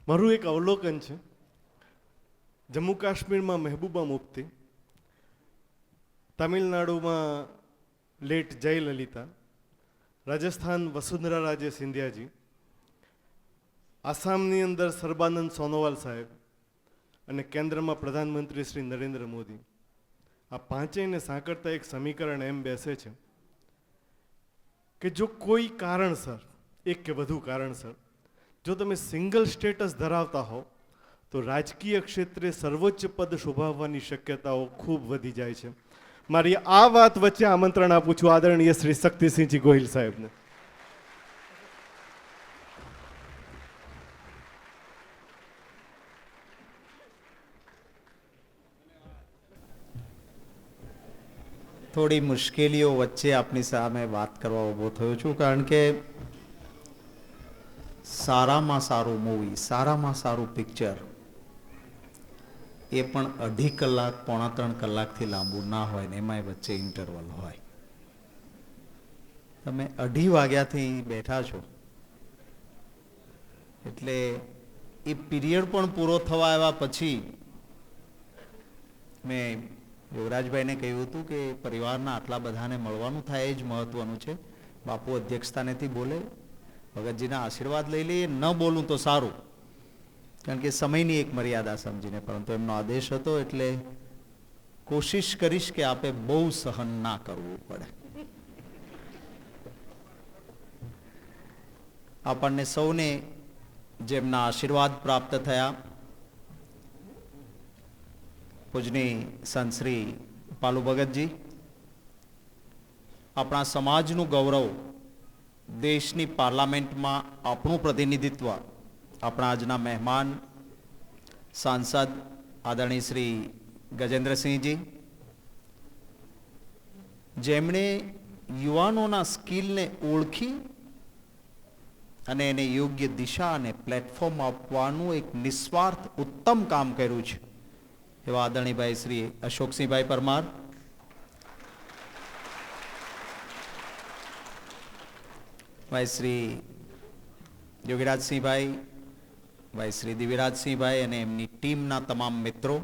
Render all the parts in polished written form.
મારું એક અવલોકન છે, જમ્મુ કાશ્મીરમાં મહેબૂબા મુફ્તી, તમિલનાડુમાં લેટ જયલલિતા, રાજસ્થાન વસુંધરા રાજે સિંધિયાજી, આસામની અંદર સર્બાનંદ સોનોવાલ સાહેબ અને કેન્દ્રમાં પ્રધાનમંત્રી શ્રી નરેન્દ્ર મોદી, આ પાંચેયને સાંકળતા એક સમીકરણ એમ બેસે છે કે જો કોઈ કારણસર, એક કે વધુ કારણસર, જો તમે સિંગલ સ્ટેટસ ધરાવતા હો તો રાજકીય ક્ષેત્રે સર્વોચ્ચ પદ શોભાવવાની શક્યતાઓ ખૂબ વધી જાય છે. મારી આ વાત વચ્ચે આમંત્રણ આપું છું આદરણીય શ્રી શક્તિસિંહજી ગોહિલ સાહેબને. થોડી મુશ્કેલીઓ વચ્ચે આપની સામે વાત કરવા ઊભો થયો છું, કારણ કે સારામાં સારું મૂવી, સારામાં સારું પિક્ચર એ પણ 2.5 કલાક, 3 કલાકથી લાંબુ ના હોય ને એમાંય વચ્ચે ઇન્ટરવલ હોય. તમે 2:30 વાગ્યાથી બેઠા છો એટલે એ પીરિયડ પણ પૂરો થવા આવ્યા પછી મેં યુવરાજભાઈને કહ્યું હતું કે પરિવારના આટલા બધાને મળવાનું થાય એ જ મહત્વનું છે. બાપુ અધ્યક્ષતાનેથી બોલે, ભગતજીના આશીર્વાદ લઈ લઈએ, ન બોલું તો સારું, કારણ કે સમયની એક મર્યાદા સમજીને, પરંતુ એમનો આદેશ હતો એટલે કોશિશ કરીશ કે આપે બહુ સહન ના કરવું પડે. આપણને સૌને જેમના આશીર્વાદ પ્રાપ્ત થયા, પૂજની સંત શ્રી પાલુ ભગતજી, આપણા સમાજનું ગૌરવ, દેશની પાર્લામેન્ટમાં આપણું પ્રતિનિધિત્વ, આપણા આજના મહેમાન સાંસદ આદરણીય શ્રી ગજેન્દ્રસિંહજી, જેમણે યુવાનોના સ્કિલને ઓળખી અને એને યોગ્ય દિશા અને પ્લેટફોર્મ આપવાનું એક નિસ્વાર્થ ઉત્તમ કામ કર્યું છે, એવા આદરણીભાઈ શ્રી અશોકસિંહભાઈ પરમાર, ભાઈ શ્રી યોગીરાજસિંહભાઈ, ભાઈ શ્રી દિવ્યરાજસિંહભાઈ અને એમની ટીમના તમામ મિત્રો,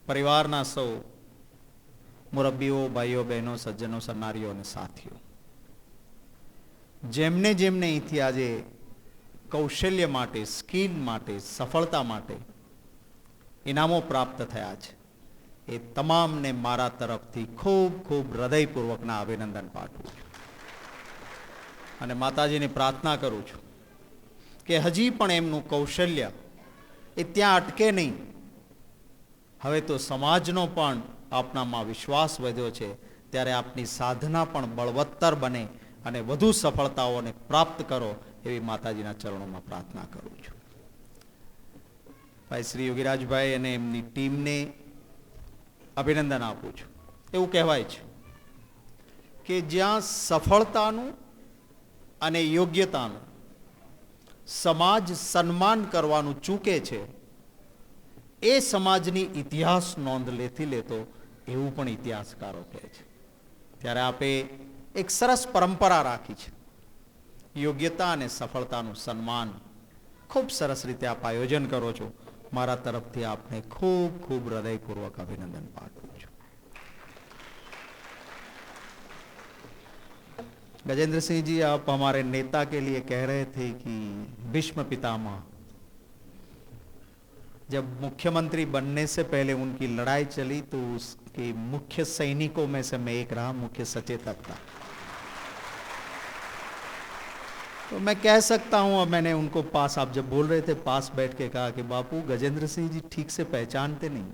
પરિવારના સૌ મુરબ્બીઓ, ભાઈઓ, બહેનો, સજ્જનો, સન્નારીઓ અને સાથીઓ, જેમને જેમને અહીંથી આજે કૌશલ્ય માટે, સ્કિલ માટે, સફળતા માટે ઇનામો પ્રાપ્ત થયા છે, એ તમામને મારા તરફથી ખૂબ ખૂબ હૃદયપૂર્વકના અભિનંદન પાઠવું છું અને માતાજીને પ્રાર્થના કરું છું કે હજી પણ એમનું કૌશલ્ય એ ત્યાં અટકે નહીં. હવે તો સમાજનો પણ આપનામાં વિશ્વાસ વધ્યો છે, ત્યારે આપની સાધના પણ બળવત્તર બને અને વધુ સફળતાઓને પ્રાપ્ત કરો એવી માતાજીના ચરણોમાં પ્રાર્થના કરું છું. ભાઈ શ્રી યોગીરાજભાઈ અને એમની ટીમને અભિનંદન આપું છું. એવું કહેવાય છે કે જ્યાં સફળતાનું અને યોગ્યતાનું સમાજ સન્માન કરવાનું ચૂકે છે, એ સમાજની ઇતિહાસ નોંધ લેતી લેતો એવું પણ ઇતિહાસકારો કહે છે. ત્યારે આપે એક સરસ પરંપરા રાખી છે, યોગ્યતા અને સફળતાનું સન્માન ખૂબ સરસ રીતે આપ આયોજન કરો છો. મારા તરફથી આપને ખૂબ ખૂબ હૃદયપૂર્વક અભિનંદન પાઠવું છું. गजेंद्र सिंह जी, आप हमारे नेता के लिए कह रहे थे कि भीष्म पितामह, जब मुख्यमंत्री बनने से पहले उनकी लड़ाई चली तो उसके मुख्य सैनिकों में से मैं एक रहा, मुख्य सचेतक था. तो मैं कह सकता हूं, और मैंने उनको पास, आप जब बोल रहे थे पास बैठ के कहा कि बापू गजेंद्र सिंह जी ठीक से पहचानते नहीं,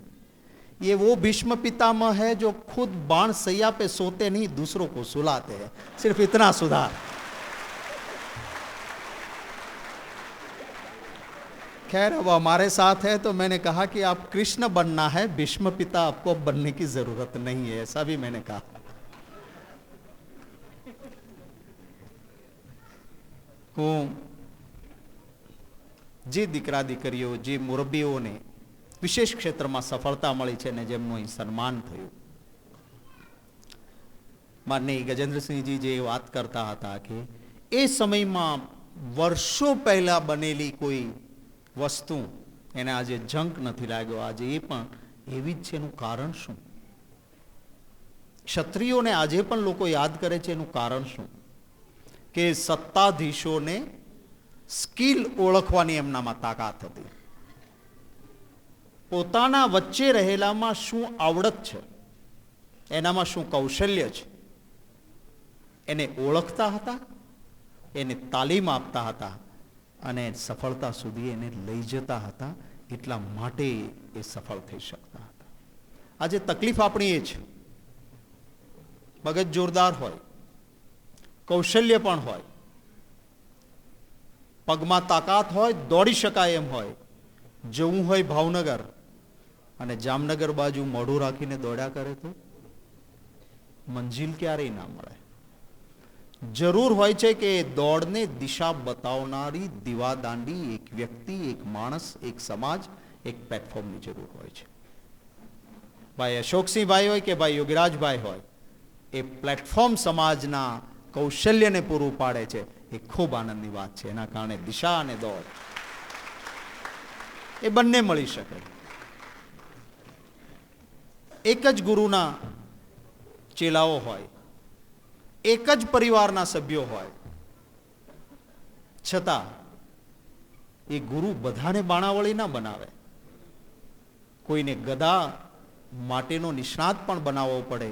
ये वो भीष्म पितामह है जो खुद बाण सैया पे सोते नहीं, दूसरों को सुलाते हैं. सिर्फ इतना सुधार. खैर, अब हमारे साथ है तो मैंने कहा कि आप कृष्ण बनना है, भीष्म पिता आपको बनने की जरूरत नहीं है, ऐसा भी मैंने कहा. હું જે દીકરા દીકરીઓ, જે મુરબ્બીઓને વિશેષ ક્ષેત્રમાં સફળતા મળી છે ને જેમનું અહીં સન્માન થયું, માનનીય ગજેન્દ્રસિંહજી જે વાત કરતા હતા કે એ સમયમાં વર્ષો પહેલા બનેલી કોઈ વસ્તુ એને આજે જંક નથી લાગ્યો, આજે એ પણ એવી જ છે. એનું કારણ શું? ક્ષત્રિયોને આજે પણ લોકો યાદ કરે છે, એનું કારણ શું? કે સત્તાધીશોને સ્કિલ ઓળખવાની એમનામાં તાકાત હતી. પોતાના વચ્ચે રહેલામાં શું આવડત છે, એનામાં શું કૌશલ્ય છે, એને ઓળખતા હતા, એને તાલીમ આપતા હતા અને સફળતા સુધી એને લઈ જતા હતા. એટલા માટે એ સફળ થઈ શકતા હતા. આજે તકલીફ આપણી એ છે, મગજ જોરદાર હોય, કૌશલ્ય પણ હોય, પગમાં તાકાત હોય, દોડી શકાય એમ હોય, જવું હોય ભાવનગર અને જામનગર બાજુ મોઢું રાખીને દોડ્યા કરે તો મંજિલ ક્યારેય ના મળે. જરૂર હોય છે કે દોડને દિશા બતાવનારી દીવાદાંડી એક વ્યક્તિ, એક માણસ, એક સમાજ, એક પ્લેટફોર્મની જરૂર હોય છે. ભાઈ અશોકસિંહભાઈ હોય કે ભાઈ યોગીરાજભાઈ હોય, એ પ્લેટફોર્મ સમાજના કૌશલ્યને પૂરું પાડે છે. એ ખૂબ આનંદની વાત છે. એના કારણે દિશા અને દોડ એ બંને મળી શકે. એક જ ગુરુના ચેલાઓ હોય, એક જ પરિવારના સભ્યો હોય, છતાં એ ગુરુ બધાને બાણાવળી ના બનાવે. કોઈને ગદા માટેનો નિષ્ણાત પણ બનાવવો પડે,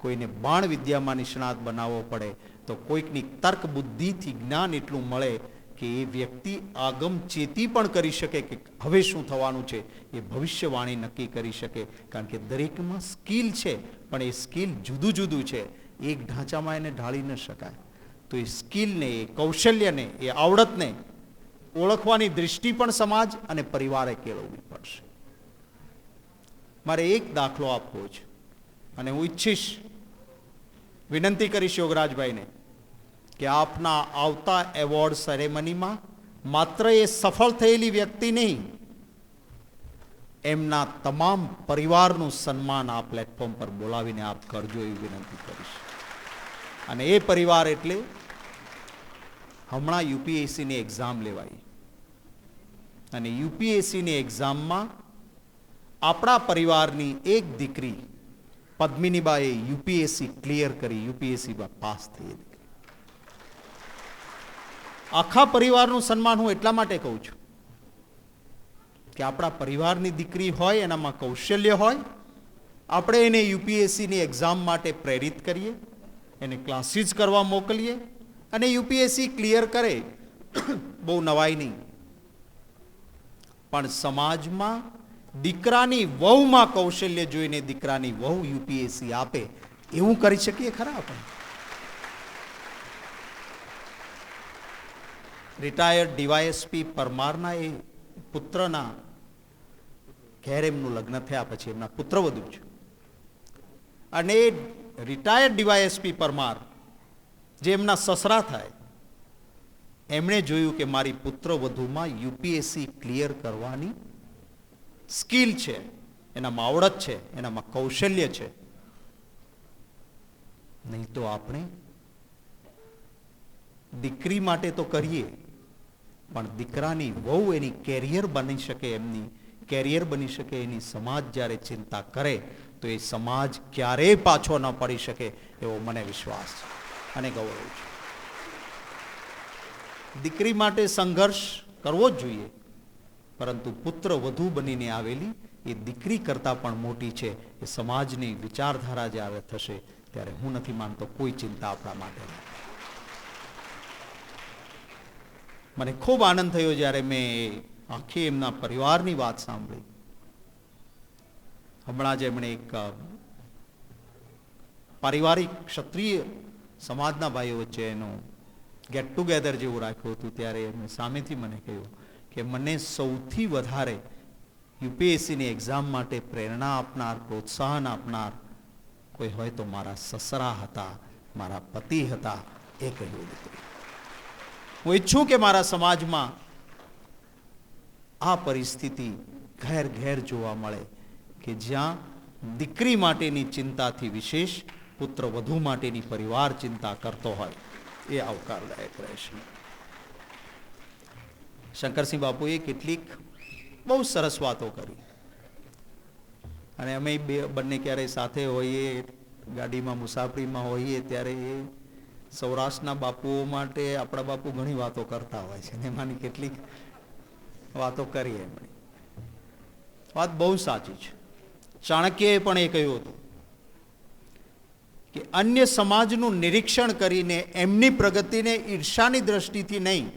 કોઈને બાણ વિદ્યામાં નિષ્ણાત બનાવવો પડે, તો કોઈકની તર્ક બુદ્ધિથી જ્ઞાન એટલું મળે કે એ વ્યક્તિ આગમ ચેતી પણ કરી શકે કે હવે શું થવાનું છે, એ ભવિષ્યવાણી નક્કી કરી શકે. કારણ કે દરેકમાં સ્કિલ છે, પણ એ સ્કિલ જુદું જુદું છે. એક ઢાંચામાં એને ઢાળી ન શકાય. તો એ સ્કિલને, એ કૌશલ્યને, એ આવડતને ઓળખવાની દૃષ્ટિ પણ સમાજ અને પરિવારે કેળવવી પડશે. મારે એક દાખલો આપવો છે અને હું ઈચ્છીશ, વિનંતી કરીશ યોગરાજભાઈને કે આપના આવતા એવોર્ડ સેરેમનીમાં માત્ર એ સફળ થયેલી વ્યક્તિ નહીં, એમના તમામ પરિવારનું સન્માન આ પ્લેટફોર્મ પર બોલાવીને આપ કરજો એવી વિનંતી કરીશ. અને એ પરિવાર એટલે હમણાં યુપીએસસીની એક્ઝામ લેવાઈ અને યુપીએસસીની એક્ઝામમાં આપણા પરિવારની એક દીકરી પદ્મિનીબાએ યુપીએસસી ક્લિયર કરી, યુપીએસસીમાં પાસ થઈ. આખા પરિવારનું સન્માન હું એટલા માટે કહું છું કે આપણા પરિવારની દીકરી હોય, એનામાં કૌશલ્ય હોય, આપણે એને યુપીએસસીની એક્ઝામ માટે પ્રેરિત કરીએ, એને ક્લાસીસ કરવા મોકલીએ અને યુપીએસસી ક્લિયર કરે. બહુ નવાઈ નહીં, પણ સમાજમાં દીકરાની વહુમાં કૌશલ્ય જોઈને દીકરાની વહુ યુપીએસસી આપે એવું કરી શકીએ ખરા આપણે? રિટાયર્ડ ડીવાયએસપી પરમારના એ પુત્રના ઘેર એમનું લગ્ન થયા પછી એમના પુત્રવધુ છે અને એ રિટાયર્ડ ડીવાયએસપી પરમાર જે એમના સસરા થાય, એમણે જોયું કે મારી પુત્રવધુમાં યુપીએસસી ક્લિયર કરવાની સ્કિલ છે, એનામાં આવડત છે, એનામાં કૌશલ્ય છે. નહીં તો આપણે દીકરી માટે તો કરીએ, પણ દીકરાની વહુ એની કેરિયર બની શકે, એમની કેરિયર બની શકે એની સમાજ જ્યારે ચિંતા કરે તો એ સમાજ ક્યારેય પાછો ન પડી શકે એવો મને વિશ્વાસ છે અને ગૌરવ છે. દીકરી માટે સંઘર્ષ કરવો જ જોઈએ, પરંતુ પુત્ર વધુ બનીને આવેલી એ દીકરી કરતાં પણ મોટી છે. એ સમાજની વિચારધારા જ્યારે થશે ત્યારે હું નથી માનતો કોઈ ચિંતા આપણા માટે નથી. મને ખૂબ આનંદ થયો જ્યારે મેં આખી એમના પરિવારની વાત સાંભળી. હમણાં જ એમણે એક પારિવારિક ક્ષત્રિય સમાજના ભાઈઓ વચ્ચે એનું ગેટ ટુગેધર જેવું રાખ્યું હતું, ત્યારે એમણે સામેથી મને કહ્યું કે મને સૌથી વધારે યુપીએસસીની એક્ઝામ માટે પ્રેરણા આપનાર, પ્રોત્સાહન આપનાર કોઈ હોય તો મારા સસરા હતા, મારા પતિ હતા. એ કહ્યું હતું. હું ઈચ્છું કે મારા સમાજમાં આ પરિસ્થિતિ ઘેર ઘેર જોવા મળે કે જ્યાં દીકરી માટેની ચિંતાથી વિશેષ પુત્ર વધુ માટેની પરિવાર ચિંતા કરતો હોય. એ આવકારદાયક રહેશે. શંકરસિંહ બાપુએ કેટલીક બહુ સરસ વાતો કરી, અને અમે બંને ક્યારેય સાથે હોઈએ, ગાડીમાં મુસાફરીમાં હોઈએ, ત્યારે એ સૌરાષ્ટ્રના બાપુઓ માટે આપણા બાપુ ઘણી વાતો કરતા હોય છે, એમાંની કેટલીક વાતો કરી એમણે. વાત બહુ સાચી છે. ચાણક્યએ પણ એ કહ્યું હતું કે અન્ય સમાજનું નિરીક્ષણ કરીને એમની પ્રગતિને ઈર્ષાની દ્રષ્ટિથી નહીં,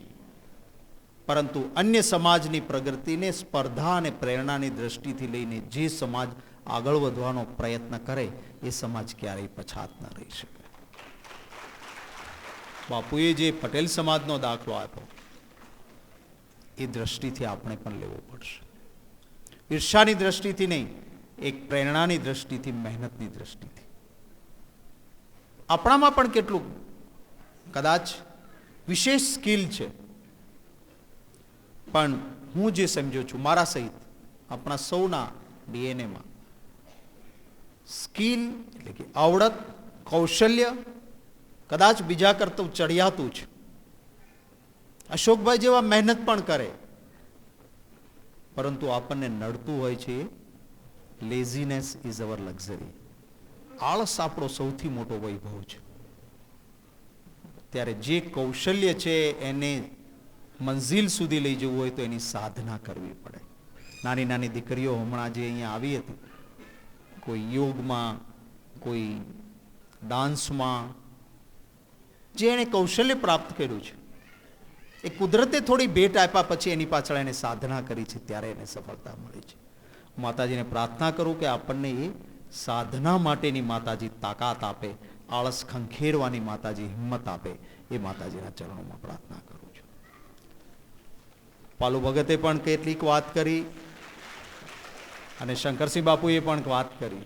પરંતુ અન્ય સમાજની પ્રગતિને સ્પર્ધા અને પ્રેરણાની દ્રષ્ટિથી લઈને જે સમાજ આગળ વધવાનો પ્રયત્ન કરે એ સમાજ ક્યારેય પછાત ન રહી શકે. બાપુએ જે પટેલ સમાજનો દાખલો આપ્યો એ દ્રષ્ટિથી આપણે પણ લેવો પડશે. ઈર્ષાની દ્રષ્ટિથી નહીં, એક પ્રેરણાની દ્રષ્ટિથી, મહેનતની દ્રષ્ટિથી. આપણામાં પણ કેટલું કદાચ વિશેષ સ્કિલ છે, પણ હું જે સમજુ છું, મારા સહિત આપણા સૌના ડીએનએમાં સ્કિલ એટલે કે આવડત, કૌશલ્ય કદાચ બીજા કરતું ચડિયાતું છે. અશોકભાઈ જેવા મહેનત પણ કરે, પરંતુ આપણને નડતું હોય છે લેઝીનેસ ઇઝ અવર લક્ઝરી. આળસ આપણો સૌથી મોટો વૈભવ છે. ત્યારે જે કૌશલ્ય છે એને મંઝિલ સુધી લઈ જવું હોય તો એની સાધના કરવી પડે. નાની નાની દીકરીઓ હમણાં જે અહીંયા આવી હતી, કોઈ યોગમાં, કોઈ ડાન્સમાં, જે એણે કૌશલ્ય પ્રાપ્ત કર્યું છે, એ કુદરતે થોડી ભેટ આપ્યા પછી એની પાછળ એને સાધના કરી છે, ત્યારે એને સફળતા મળી છે. માતાજીને પ્રાર્થના કરું કે આપણને એ સાધના માટેની માતાજી તાકાત આપે, આળસ ખંખેરવાની માતાજી હિંમત આપે, એ માતાજીના ચરણોમાં પ્રાર્થના કરું છું. પાલુ ભગતે પણ કેટલીક વાત કરી અને શંકરસિંહ બાપુએ પણ વાત કરી.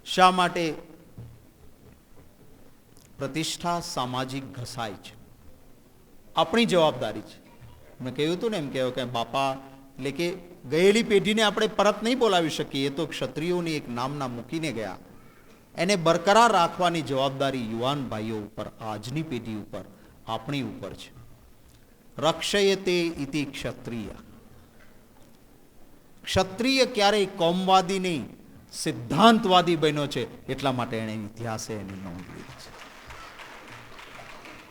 શા માટે પ્રતિષ્ઠા સામાજિક ઘસાય છે? આપણી જવાબદારી છે. મેં કહ્યું હતું ને, એમ કહ્યું કે બાપા એટલે કે ગયેલી પેઢીને આપણે પરત નહીં બોલાવી શકીએ, એ તો ક્ષત્રિયોની એક નામના મૂકીને ગયા. એને બરકરાર રાખવાની જવાબદારી યુવાન ભાઈઓ ઉપર, આજની પેઢી ઉપર, આપણી ઉપર છે. રક્ષયતે ઇતિ ક્ષત્રિય. ક્ષત્રિય ક્યારેય કોમવાદી નહીં, સિદ્ધાંતવાદી બન્યો છે, એટલા માટે એણે ઇતિહાસે એની નોંધ લીધી છે.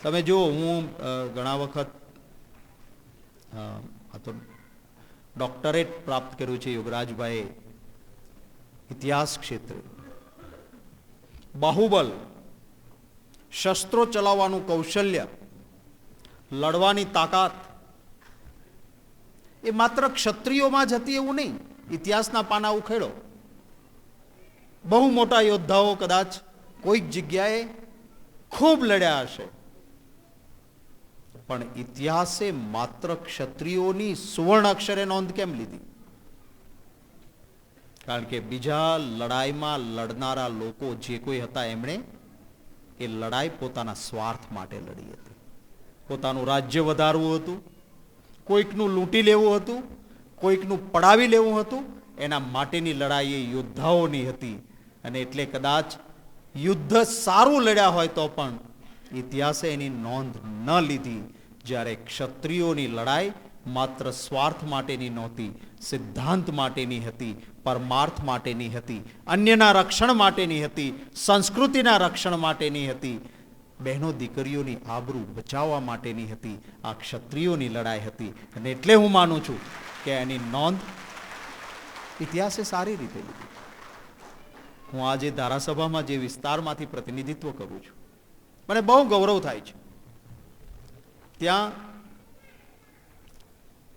તમે જુઓ, હું ઘણા વખત આ તો ડોક્ટરેટ પ્રાપ્ત કર્યું છે યોગરાજભાઈએ ઇતિહાસ ક્ષેત્રે. બાહુબલ, શસ્ત્રો ચલાવવાનું કૌશલ્ય, લડવાની તાકાત એ માત્ર ક્ષત્રિયોમાં જ હતી એવું નહીં. ઇતિહાસના પાના ઉખેડો, બહુ મોટા યોદ્ધાઓ કદાચ કોઈક જગ્યાએ ખૂબ લડ્યા હશે, પણ ઇતિહાસે માત્ર ક્ષત્રિયોની સુવર્ણ અક્ષરે નોંધ કેમ લીધી? કારણ કે બીજા લડાઈમાં લડનારા લોકો જે કોઈ હતા, એમણે એ લડાઈ પોતાના સ્વાર્થ માટે લડી હતી. પોતાનું રાજ્ય વધારવું હતું, કોઈકનું લૂંટી લેવું હતું, કોઈકનું પડાવી લેવું હતું, એના માટેની લડાઈ એ યોદ્ધાઓની હતી. અને એટલે કદાચ યુદ્ધ સારું લડ્યા હોય તો પણ ઇતિહાસે એની નોંધ ન લીધી. જ્યારે ક્ષત્રિયોની લડાઈ માત્ર સ્વાર્થ માટેની નહોતી, સિદ્ધાંત માટેની હતી, પરમાર્થ માટેની હતી, અન્યના રક્ષણ માટેની હતી, સંસ્કૃતિના રક્ષણ માટેની હતી, બહેનો દીકરીઓની આબરૂ બચાવવા માટેની હતી. આ ક્ષત્રિયોની લડાઈ હતી. અને એટલે હું માનું છું કે એની નોંધ ઇતિહાસે સારી રીતે લીધી. હું આજે ધારાસભામાં જે વિસ્તારમાંથી પ્રતિનિધિત્વ કરું છું, મને બહુ ગૌરવ થાય છે. ત્યાં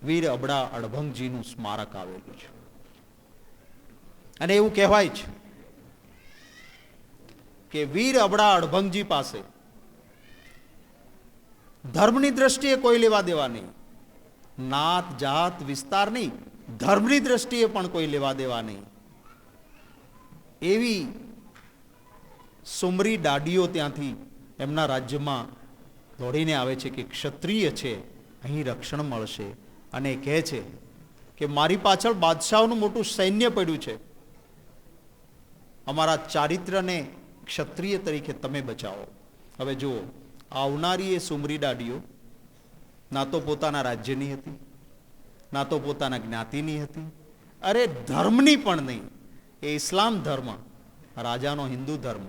વીર અબડા અડભંગજીનું સ્મારક આવેલું છે. અને એવું કહેવાય છે કે વીર અબડા અડભંગજી પાસે ધર્મની દ્રષ્ટિએ કોઈ લેવા દેવા નહીં, નાત જાત વિસ્તાર નહીં, ધર્મની દ્રષ્ટિએ પણ કોઈ લેવા દેવા નહીં. એવી સુમરી દાડીઓ ત્યાંથી એમના રાજ્યમાં દોડીને આવે છે કે ક્ષત્રિય છે, અહીં રક્ષણ મળશે. અને કહે છે કે મારી પાછળ બાદશાહોનું મોટું સૈન્ય પડ્યું છે, અમારા ચારિત્રને ક્ષત્રિય તરીકે તમે બચાવો. હવે જુઓ, આવનારી એ સુમરી દાડીઓ ના તો પોતાના રાજ્યની હતી, ના તો પોતાના જ્ઞાતિની હતી, અરે ધર્મની પણ નહીં. એ ઇસ્લામ ધર્મ, રાજાનો હિન્દુ ધર્મ.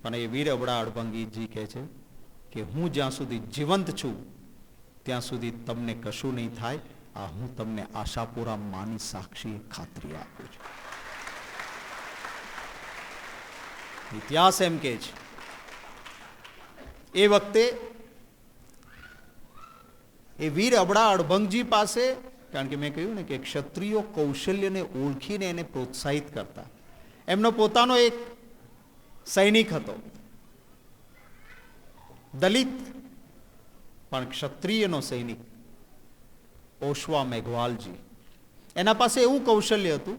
પણ એ વીર અબડા અડભંગીજી કહે છે કે હું જ્યાં સુધી જીવંત છું ત્યાં સુધી તમને કશું નહીં થાય. આ હું તમને આશાપુરા માની સાક્ષી ખાતરી આપું છું. ઇતિહાસ એમ કે છે એ વખતે એ વીર અબડા અડભંગજી પાસે, કારણ કે મેં કહ્યું ને કે ક્ષત્રિયો કૌશલ્યને ઓળખીને એને પ્રોત્સાહિત કરતા. એમનો પોતાનો એક સૈનિક હતો, દલિત પણ ક્ષત્રિયનો સૈનિક, ઓશવા મેઘવાલજી. એના પાસે એવું કૌશલ્ય હતું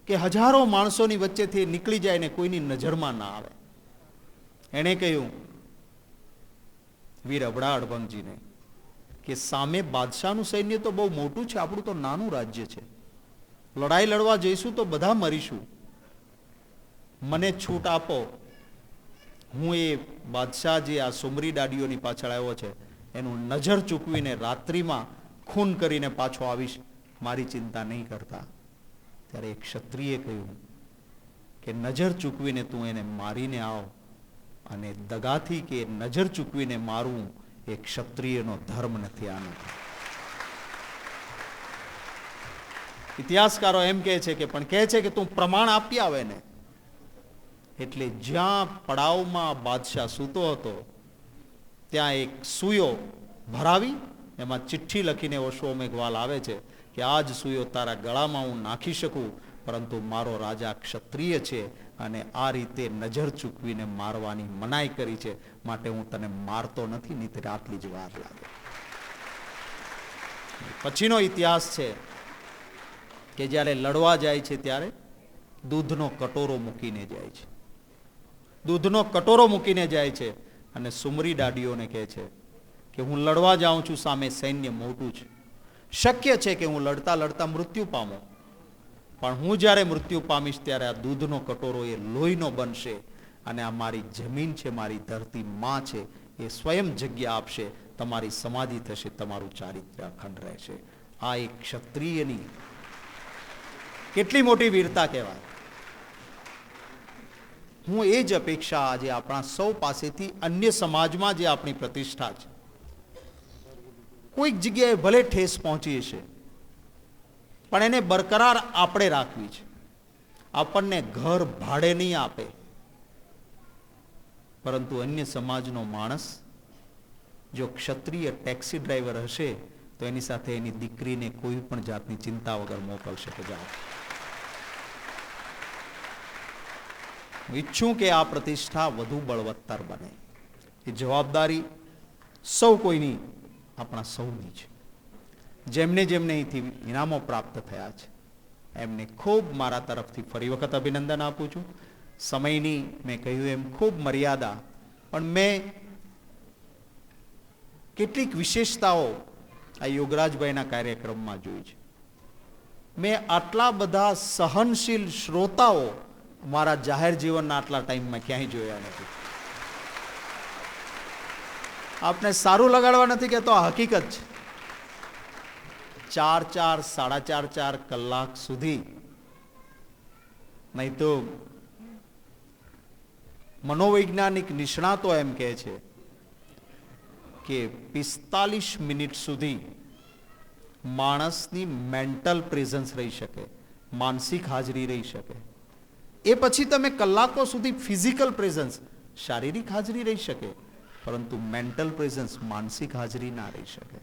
કે હજારો માણસોની વચ્ચેથી નીકળી જાય ને કોઈની નજરમાં ના આવે. એણે કહ્યું વીર અબડા અડભંગજીને કે સામે બાદશાહનું સૈન્ય તો બહુ મોટું છે, આપણું તો નાનું રાજ્ય છે, લડાઈ લડવા જઈશું તો બધા મરીશું, મને છૂટ આપો, હું એ બાદશાહ જે આ સુમરી ડાડીઓની પાછળ આવ્યો છે એનું નજર ચૂકવીને રાત્રિમાં ખૂન કરીને પાછો આવીશ, મારી ચિંતા નહીં કરતા. ત્યારે એક ક્ષત્રિયે કહ્યું કે નજર ચૂકવીને તું એને મારીને આવ, અને દગાથી કે નજર ચૂકવીને મારવું એ ક્ષત્રિયનો ધર્મ નથી. આનો ઇતિહાસકારો એમ કહે છે કે પણ કહે છે કે તું પ્રમાણ આપી આવે ને. એટલે જ્યાં પડાવમાં બાદશાહ સૂતો હતો ત્યાં એક સૂયો ભરાવી એમાં ચિઠ્ઠી લખીને ઓશો મેઘવાલ આવે છે કે આજ સૂયો તારા ગળામાં હું નાખી શકું, પરંતુ મારો રાજા ક્ષત્રિય છે અને આ રીતે નજર ચૂકવીને મારવાની મનાઈ કરી છે, માટે હું તને મારતો નથી, નહીં આટલી જ વાર લાગે. પછીનો ઇતિહાસ છે કે જ્યારે લડવા જાય છે ત્યારે દૂધનો કટોરો મૂકીને જાય છે. દૂધનો કટોરો મૂકીને જાય છે અને સુમરી ડાડીઓને કહે છે કે હું લડવા જાઉં છું, સામે સૈન્ય મોટું છે, શક્ય છે કે હું લડતા લડતા મૃત્યુ પામું, પણ હું જ્યારે મૃત્યુ પામીશ ત્યારે આ દૂધનો કટોરો એ લોહીનો બનશે અને આ મારી જમીન છે, મારી ધરતી માં છે, એ સ્વયં જગ્યા આપશે, તમારી સમાધિ થશે, તમારું ચારિત્ર્ય અખંડ રહેશે. આ એક ક્ષત્રિયની કેટલી મોટી વીરતા કહેવાય. હું એ જ અપેક્ષા આજે આપણા સૌ પાસેથી અન્ય સમાજમાં જે આપણી પ્રતિષ્ઠા છે, કોઈક જગ્યાએ ભલે ઠેસ પહોંચી છે પણ એને બરકરાર આપણે રાખવી છે. આપણને ઘર ભાડે નહીં આપે, પરંતુ અન્ય સમાજનો માણસ જો ક્ષત્રિય ટેક્સી ડ્રાઈવર હશે તો એની સાથે એની દીકરીને કોઈ પણ જાતની ચિંતા વગર મોકલશે કે જાઓ. હું ઈચ્છું કે આ પ્રતિષ્ઠા વધુ બળવત્તર બને. એ જવાબદારી સૌ કોઈની, આપણા સૌની છે. જેમને જેમને અહીંથી ઇનામો પ્રાપ્ત થયા છે એમને ખૂબ મારા તરફથી ફરી વખત અભિનંદન આપું છું. સમયની મેં કહ્યું એમ ખૂબ મર્યાદા, પણ મેં કેટલીક વિશેષતાઓ આ યોગરાજભાઈના કાર્યક્રમમાં જોઈ છે. મેં આટલા બધા સહનશીલ શ્રોતાઓ મારા જાહેર જીવનના આટલા ટાઈમમાં ક્યાંય જોયા નથી. આપને સારું લગાડવા નથી કહેતો, આ હકીકત છે. 4-4, 4.5 કલાક સુધી, નહીં તો મનોવૈજ્ઞાનિક નિષ્ણાતો એમ કહે છે કે 45 મિનિટ સુધી માણસની મેન્ટલ પ્રેઝન્સ રહી શકે, માનસિક હાજરી રહી શકે. એ પછી તમે કલાકો સુધી ફિઝિકલ પ્રેઝન્સ, શારીરિક હાજરી રહી શકે, પરંતુ મેન્ટલ પ્રેઝન્સ, માનસિક હાજરી ના રહી શકે.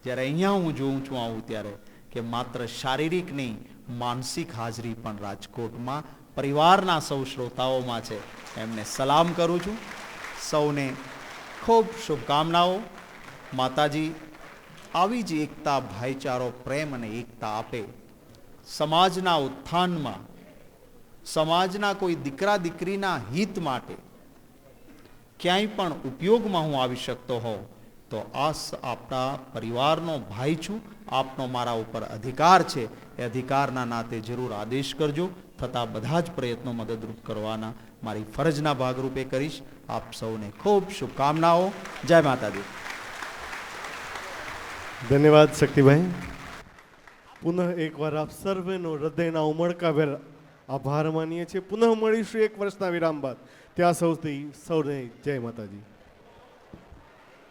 જ્યારે અહીંયા હું જોઉં છું આવું ત્યારે કે માત્ર શારીરિક નહીં, માનસિક હાજરી પણ રાજકોટમાં પરિવારના સૌ શ્રોતાઓમાં છે. એમને સલામ કરું છું. સૌને ખૂબ શુભકામનાઓ. માતાજી આવી જ એકતા, ભાઈચારો, પ્રેમ અને એકતા આપે. સમાજના ઉત્થાનમાં, સમાજના કોઈ દીકરા દીકરીના હિત માટે ક્યાંય પણ ઉપયોગમાં હું આવી શકતો હોઉં તો આપણા પરિવારનો ભાઈ છું, આપનો મારા ઉપર અધિકાર છે, એ અધિકારના નાતે જરૂર આદેશ કરજો. થતા બધા જ પ્રયત્નો મદદરૂપ કરવાના મારી ફરજના ભાગરૂપે કરીશ. આપ સૌને ખૂબ શુભકામનાઓ. જય માતાજી. ધન્યવાદ શક્તિભાઈ. પુનઃ એકવાર આપ સર્વેનો હૃદયના ઉમળકાભેર આભાર માનીએ છીએ. પુનઃ મળીશું 1 વર્ષના વિરામ બાદ. ત્યાં સૌથી સૌને જય માતાજી.